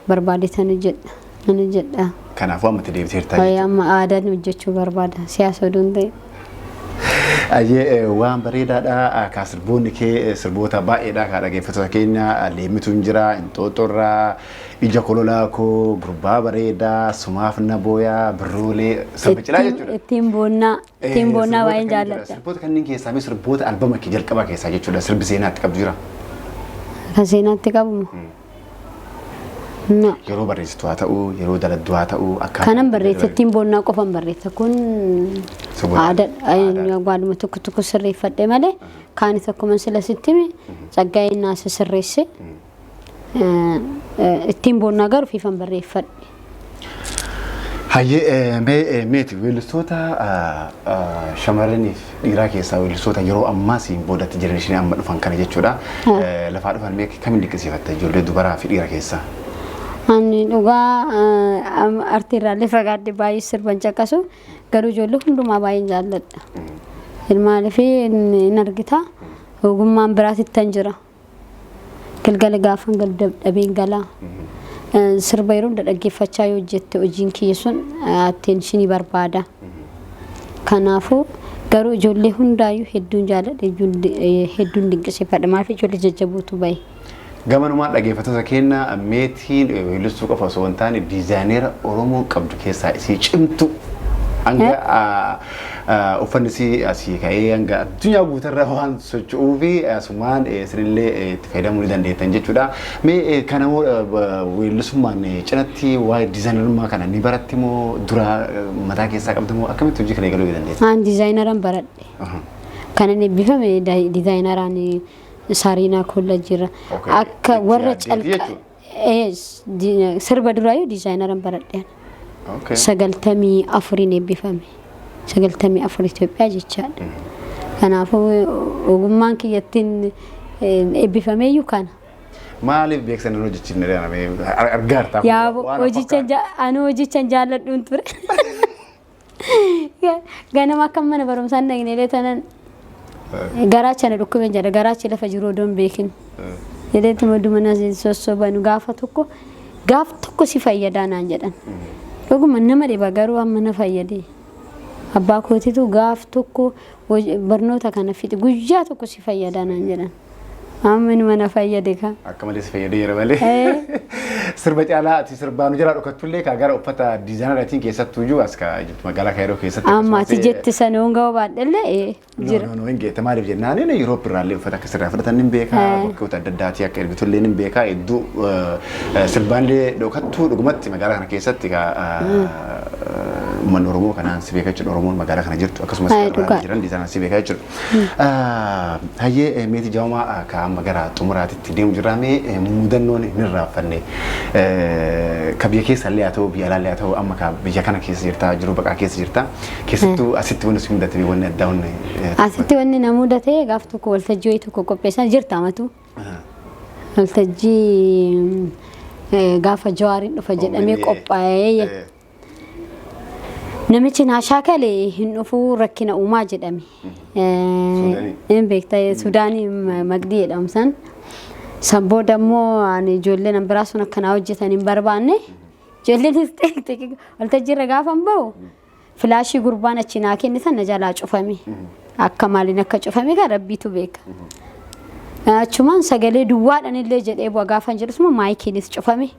barbaadetan jedha. Kanaafuu amma itti deebiteertaa jechuudha. Amma aadaan hojjechuu barbaada siyaasa oduun ta'e. Waan bareedaadha ka sirboonni kee sirboota baay'eedha ka dhaggeeffattoota keenya leemmituun jira inxooxxorraa ija kololaa koo gurbaa bareedaa sumaaf na booyaa birruulee sirba cilaa jechuudha. Ittiin boonnaa baay'een jaalladha. Sirboota kanneen keessaa sirboota albama kee jalqabaa keessaa jechuudha sirbi seenaatti qabdu jira. Kan seenaatti qabu yeroo barreessitu haa ta'u yeroo daladdu haa ta'u akka kanan barreessittiin boonnaa qofan barreessa kun aadaa waanuma tokko sirreeffadhe malee kaanis akkuma sila sittimi Tsaggaayee naasa sirreesse ittiin boonnaa garuu fiifan barreeffadhe. Hayyee meeti weellistoota shamarraniif dhiiraa keessaa weellistoota yeroo ammaa siin boodatti jiran isheen amma dhufan kana jechuudha. Lafaa dhufan mee kamiin dinqisiifatta ijoollee dubaraa fi dhiira keessaa? Ani dhugaa artiirraallee fagaadde baay'ee sirban caqasu garuu ijoollee hundumaa baay'een jaalladha. Ilmaanii fi hin argita ogummaan biraatitti tan jira. Galgala gaafan galu dadhabeen galaa. Sirba yeroo dhaggeeffachaa yoo jette hojiin kiyya sun attentionii barbaada. Kanaafuu garuu ijoollee hundaayyuu hedduun jaalladha hedduun dinqisiifadha maaliif ijoollee jajjabuutu bahe. Gamanumaan dhaggeeffattoota keenya meetiin weellistuu qofa osoo hin taane diizaayineera Oromoo qabdu keessaa isii cimtu hanga uffanni isii asii ka'ee hanga addunyaa guutarra waan socho'uu fi asumaan isinillee itti fayyadamuu ni dandeettan jechuudha. Mee kanamoo weellisummaan cinatti waa'ee diizaayinerummaa kana ni baratti moo dura mataa keessaa qabdu moo akkamitti hojii kana eegaluu dandeetta? Aan diizaayineraan baradhe. Kanan eebbifame diizaayineraan Sarina Kollejjirra akka warra sirba duraayyuu diizaayineraan baradhe. 94 eebbifame. 94 Itoophiyaa jechaadha. Kanaafuu ogummaan kiyyattiin eebbifameeyyuu kana. Maaliif beeksan hojjechiin argaartaa? Yaa hojjechaan jaalladhuun ture. Ganama akka mana barumsaan dhaqnee tanan garaacha na dhukkubeen jedha garaachi lafa jiru odoon beekin. Jedheetti madumana sossobanu gaafa tokko si fayyadaa naan jedhan. Dhuguma nama dhiba garuu amma na fayyadee. Abbaa kootitu gaaf tokko barnoota kana fixi guyyaa tokko si fayyadaa naan jedhan. Amma ni mana fayyade ka. Akka malee si fayyadee yeroo malee. Sirba caalaa ati sirbaan jira dhokatullee ka gara uffata diizaayinaraatiin keessattuu jiru as ka jirtu magaalaa Kaayiroo keessatti. Amma ati jetti sana honga baadhellee jira. No hin geette maaliif jennaan inni Yuroopp irraallee uffata akka sirraa fudhatan hin beekaa bakkoota adda addaatii akka erbitullee hin beekaa hedduu sirbaanlee dhokattuu dhugumatti magaalaa kana keessatti ka uummanni Oromoo kanaan si beekaa jechuudha Oromoon magaalaa kana jirtu akkasumas jiran diizaayinaan si beekaa jechuudha. Hayyee meetii jaamaa ka amma gara xumuraatitti deemu jirra mee muudannoon hin irraanfanne ka biyya keessa illee haa ta'u biyya alaa illee haa ta'u amma ka biyya kana keessa jirta jiru baqaa keessa jirta keessattuu asitti wanni si mudate wanni addaa wanni. Asitti wanni na mudate gaaf tokko waltajjii wayii tokko qopheessan jirta amatu. Waltajjii gaafa Jawaariin dhufa jedhamee qophaa'ee namichi naashaakalee hin dhufuu rakkina uumaa jedhame. Hin beektaa Suudaanii Magdii jedhamsan. Sabbooda immoo ani ijoolleen biraa sun akkanaa hojjetan hin barbaanne. Ijoolleen waltajjiirra gaafa bahu filaashii gurbaan achi naa kennisan na jalaa cufame. Akka maaliin akka cufame kan rabbiitu beeka. Achumaan sagalee duwwaadhaan illee jedhee bu'a gaafa jedhus immoo maayikiinis cufame.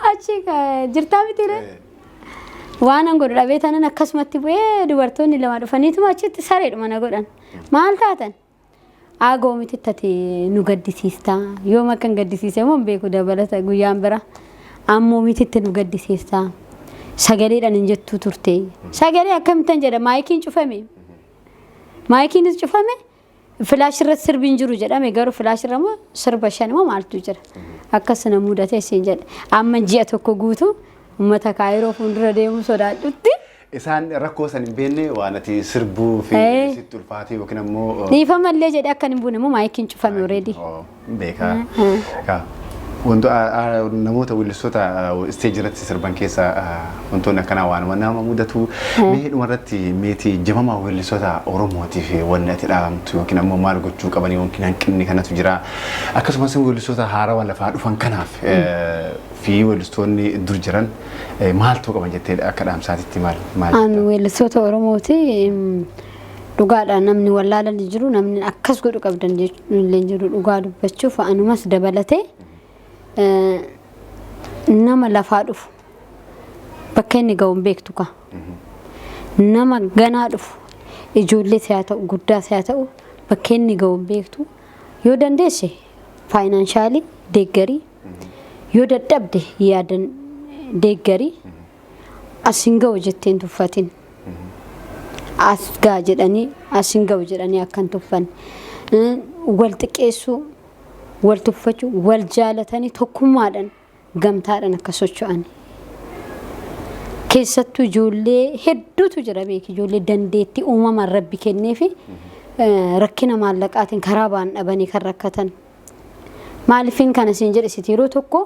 Achi jirtaa miti waan an godhu dhabee tanan akkasumatti bu'ee dubartoonni lama dhufaniituma achitti sareedhuma na godhan. Maal taatan? Aagoo miti tati nu gaddisiistaa. Yoom akkan gaddisiise immoo hin beeku dabalata guyyaan bira. Ammoo mititti nu gaddisiistaa. Sagaleedhaan hin jettuu turte. Sagalee akkamittan jedha maayikiin cufame. Maayikiinis cufame. Filaashirra sirbiin jiru jedhame garuu filaashirra immoo sirba shan immoo maaltu jira. Akkasuma mudatee siin jedhe. Amma ji'a tokko guutuu uummata Kaayiroo fuuldura deemuu sodaadhutti. Isaan rakkoo san hin beekne waan ati sirbuu fi sitti ulfaatee yookiin ammoo. Dhiifamallee jedhe akka hin buune immoo maayikiin cufame already. Beekaa. Wantoota namoota weellistoota isteejii irratti sirban keessa wantoonni akkanaa waan nama mudatu mee dhumarratti meetii jabamaa weellistoota Oromootiif wanni ati dhaamtu yookiin ammoo maal gochuu qaban yookiin hanqinni kanatu jira akkasumas weellistoota haarawaa lafaa dhufan kanaaf fi weellistoonni dur jiran maaltu qaban jettee akka dhaamsaatitti maal? An weellistoota Oromooti dhugaadhaan namni wallaalan jiru namni akkas godhu qabdan illee jiru dhugaa dubbachuuf anumas dabalatee nama lafaa dhufu bakka inni ga'uun beektu ka nama ganaa dhufu ijoollee haa ta'u guddaa haa ta'u bakka inni ga'uun beektu yoo dandeesse faayinaanshaali deeggarii yoo dadhabde yaadan deeggarii asin ga'u jetteen tuffatin as gaa jedhanii asin ga'u jedhanii akkan tuffan wal xiqqeessuu wal tuffachuu wal jaalatanii tokkummaadhaan gamtaadhaan akka socho'an keessattuu ijoollee hedduutu jira beeki ijoollee dandeettii uumamaan rabbi kennee fi rakkina maallaqaatiin karaa baan dhabanii kan rakkatan maaliifin kana siin jedhe yeroo tokko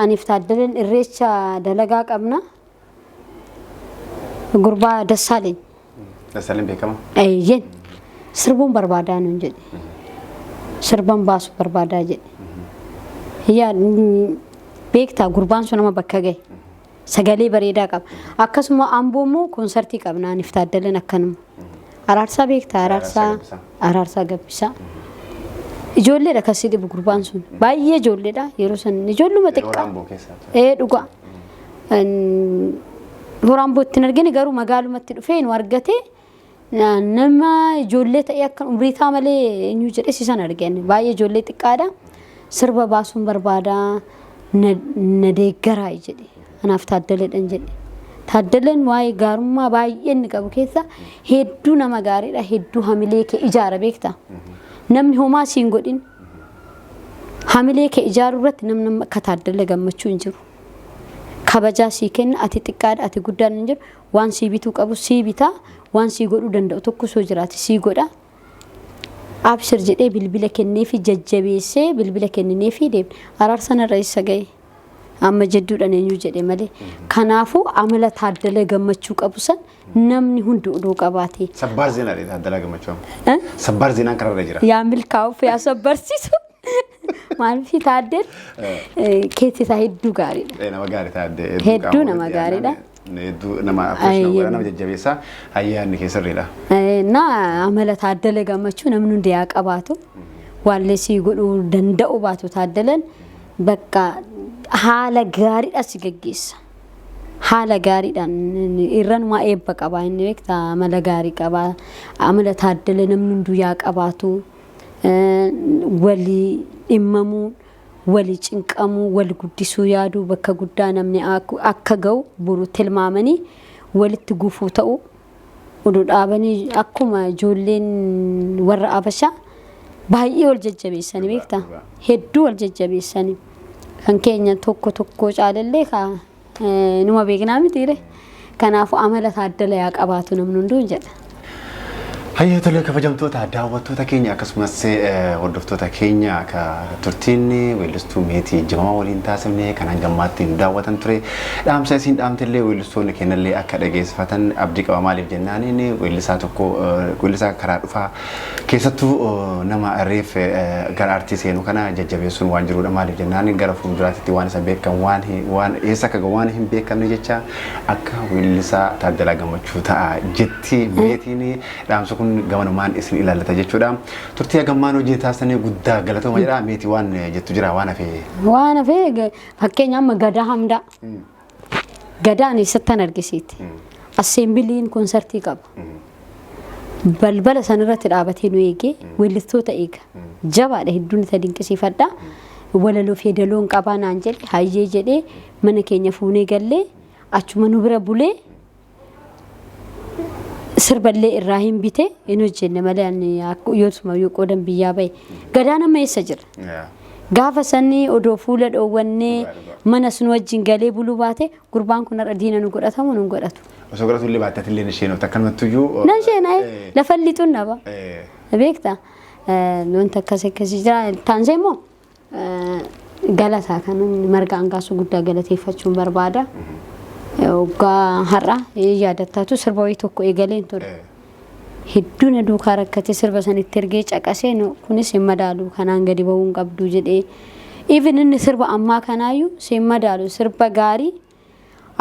aniif Taaddaleen irreecha dalagaa qabna gurbaa Dassaaleny beekama eeyyen sirbuun barbaadaa nuun jedhe sirban baasu barbaadaa jedhe yaa beektaa gurbaan sun nama bakka gahe sagalee bareedaa qaba akkasuma Amboo immoo koonsartii qabna aniif Taaddaleen akkanuma Araarsaa beektaa Araarsaa Gabbisaa ijoolleedha kasi dhibu gurbaan sun baay'ee ijoolleedha yeroo san ijoolluma xiqqaa dhugaa Horaamboo ittiin argine garuu magaalumatti dhufee nu argate nama ijoollee ta'ee akka umriitaa malee eenyu jedhe sisan argine baay'ee ijoollee xiqqaadha sirba baasuun barbaadaa na deeggaraa jedhe anaaf Taaddaleedhaan jedhe Taaddaleen waa'ee gaarummaa baay'ee inni qabu keessa hedduu nama gaariidha hedduu hamilee kee ijaara beektaa namni homaa siin godhin hamilee kee ijaaruu irratti namni akka Taaddalee gammachuu hin jiru kabajaa sii kenna ati xiqqaadha ati guddaan hin jiru waan sii bituu qabu sii bitaa waan sii godhuu danda'u tokko soo jiraate sii godha abshir jedhee bilbila kennee fi jajjabeessee bilbila kenninee fi deemne Araarsaan irra isa ga'e amma jedduudhaan eenyu jedhe malee kanaafuu amala Taaddalee gammachuu qabu san namni hundi oduu qabaate sabbaar zeenaa Taaddalee gammachuu sabbaar zeenaan kararra jira yaa milkaa'uuf yaa sabbarsiisu maaliif Taaddaleen keessa isaa hedduu gaariidha nama gaarii Taaddee hedduu nama gaariidha hedduu nama afreeshaa nama jajjabeessaa ayyaanni keessarriidha na amala Taaddalee gammachuu namni hundi yaa qabaatu waallee sii godhuu danda'u baatu Taaddaleen bakka haala gaariidhaan si gaggeessa haala gaariidhaan irranumaa eebba qabaa inni beektaa amala gaarii qabaa amala Taaddalee namni hunduu yaa qabaatu walii dhimmamuu walii cinqamuu wal guddisuu yaaduu bakka guddaa namni akka ga'u buru tilmaamanii walitti gufuu ta'u oduu dhaabanii akkuma ijoolleen warra Abashaa baay'ee wal jajjabeessanii beektaa hedduu wal jajjabeessanii kan keenya tokko caalallee numa beeknaa mitiire kanaafuu amala Taaddalee yaa qabaatu namni hunduu jedha. Hayya tolee kabajamtoota daawwattoota keenya akkasumas hordoftoota keenya akka turtiin weellistuu meetii Jimamaa waliin taasifne kan hangammaatti nu daawwatan ture dhaamsa isiin dhaamtillee weellistoonni kennallee akka dhageessifatan abdii qaba maaliif jennaaniin weellisaa tokko weellisaa karaa dhufaa keessattuu nama reef gara aartii seenuu kana jajjabeessuun waan jiruudha maaliif jennaaniin gara fuulduraatti waan isa beekan waan eessa akka waan hin beekamne jecha akka weellisaa Taaddalaa Gammachuu ta'a jetti meetiin dhaamsa kun gamanumaan isin ilaalata jechuudha. Turtii hagammaan hojii taasisanii guddaa galatooma jedha meetii waan jettu jira waan hafee. Waan hafee fakkeenyaaf amma Gadaa Hamdaa. Gadaan eessattan argisiiti. Asseembiliin koonsartii qaba. Balbala sanarratti dhaabatee nu eegee weellistoota eega. Jabaadha hedduun isa dinqisiifadha. Walaloo feedaloon qabaa naan jedhe hayyee jedhee mana keenya fuunee gallee achuma nu bira bulee sirballee irraa hin bite hin hojjenne malee yoosuma yoo qoodan biyyaa bahe Gadaan amma eessa jira gaafa sanni odoo fuula dhoowwannee mana sun wajjin galee buluu baate gurbaan kun har'a diina nu godhatamu nu godhatu. Osoo godhatu illee baatatti illee nisheenota akkanumattuyyuu. Nan sheenaa lafa lixuun dhaba. Beektaa wanta akkasii jira taansee immoo galataa kan marga angaasuu guddaa galateeffachuun barbaada. Waggaa har'a yaadattaatu sirba wayii tokko eegaleen ture. Hedduun duukaa rakkate sirba sanitti ergee caqasee kunis hin madaalu kanaan gadi ba'uun qabdu jedhee. Even inni sirba ammaa kanaayyuu siin madaalu sirba gaarii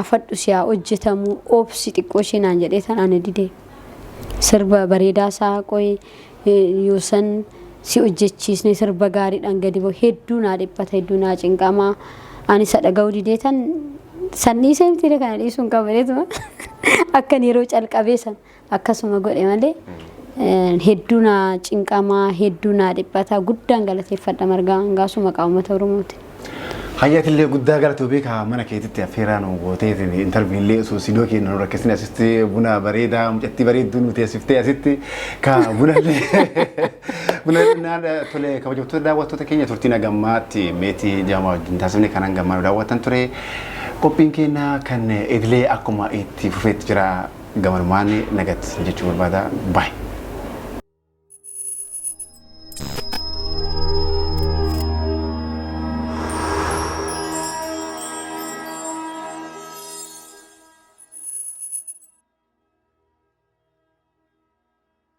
afadhu siyaa hojjetamu oobsi xiqqoo shinaan jedhee tanaan didee. Sirba bareedaa saaqoy yoosan si hojjechiisne sirba gaariidhaan gadi ba'u hedduu naa dhiphata hedduu naa cinqamaa ani isa dhaga'uu didee tan sanni seemtire kana dhiisuun qabaneetuma akkan yeroo calqabee san akkasuma godhe malee hedduna cinqamaa hedduna dhiphata guddaan galateeffadha margaa hangaasu maqaa uummata Oromooti. Hayyaati illee guddaa galatu beeka mana keetitti affeeraan gooteetiin interview illee osoo sidoo keenya nurra keessatti asitti buna bareedaa mucatti bareedduu nuti asiftee asitti ka buna naan tole kabajamtoota daawwattoota keenya turtiin agammaatti meetii jaamaa wajjin taasifne kanan gammaanu daawwatan ture qophiin keenya kan idilee akkuma itti fufeetti jira gamanumaan nagatti jechuu barbaada baay'ee.